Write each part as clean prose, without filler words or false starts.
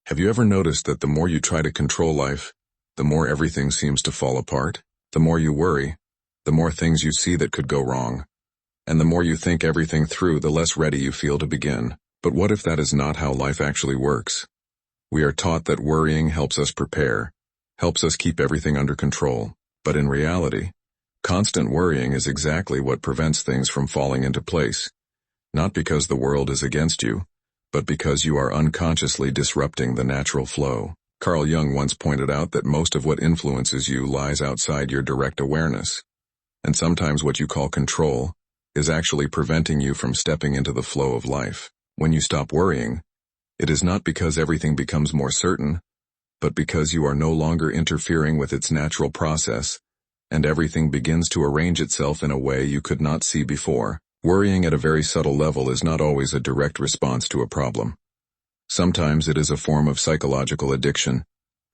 Have you ever noticed that the more you try to control life, the more everything seems to fall apart? The more you worry, the more things you see that could go wrong. And the more you think everything through, the less ready you feel to begin. But what if that is not how life actually works? We are taught that worrying helps us prepare, helps us keep everything under control. But in reality, constant worrying is exactly what prevents things from falling into place. Not because the world is against you, but because you are unconsciously disrupting the natural flow. Carl Jung once pointed out that most of what influences you lies outside your direct awareness. And sometimes what you call control is actually preventing you from stepping into the flow of life. When you stop worrying, it is not because everything becomes more certain, but because you are no longer interfering with its natural process, and everything begins to arrange itself in a way you could not see before. Worrying at a very subtle level is not always a direct response to a problem. Sometimes it is a form of psychological addiction,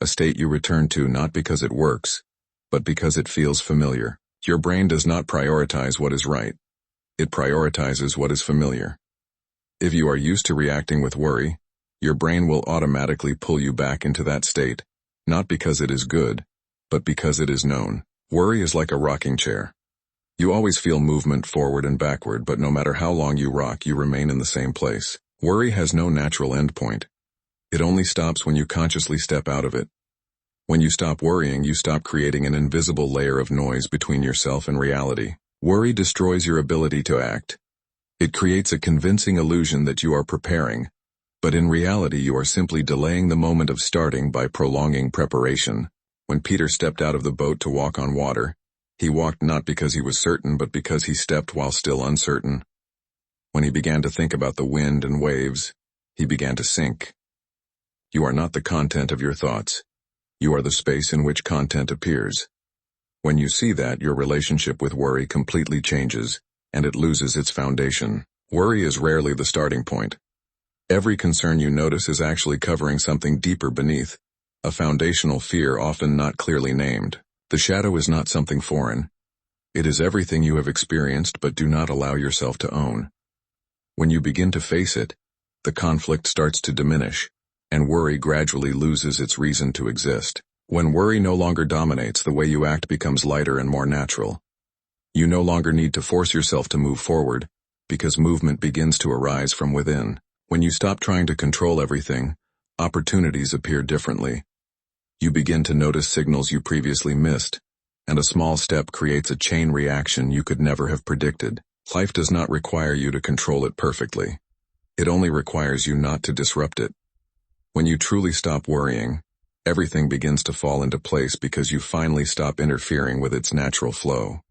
a state you return to not because it works, but because it feels familiar. Your brain does not prioritize what is right. It prioritizes what is familiar. If you are used to reacting with worry, your brain will automatically pull you back into that state, not because it is good, but because it is known. Worry is like a rocking chair. You always feel movement forward and backward, but no matter how long you rock, you remain in the same place. Worry has no natural endpoint. It only stops when you consciously step out of it. When you stop worrying, you stop creating an invisible layer of noise between yourself and reality. Worry destroys your ability to act. It creates a convincing illusion that you are preparing, but in reality you are simply delaying the moment of starting by prolonging preparation. When Peter stepped out of the boat to walk on water, he walked not because he was certain, but because he stepped while still uncertain. When he began to think about the wind and waves, he began to sink. You are not the content of your thoughts. You are the space in which content appears. When you see that, your relationship with worry completely changes, and it loses its foundation. Worry is rarely the starting point. Every concern you notice is actually covering something deeper beneath, a foundational fear often not clearly named. The shadow is not something foreign. It is everything you have experienced but do not allow yourself to own. When you begin to face it, the conflict starts to diminish, and worry gradually loses its reason to exist. When worry no longer dominates, the way you act becomes lighter and more natural. You no longer need to force yourself to move forward, because movement begins to arise from within. When you stop trying to control everything, opportunities appear differently. You begin to notice signals you previously missed, and a small step creates a chain reaction you could never have predicted. Life does not require you to control it perfectly. It only requires you not to disrupt it. When you truly stop worrying, everything begins to fall into place because you finally stop interfering with its natural flow.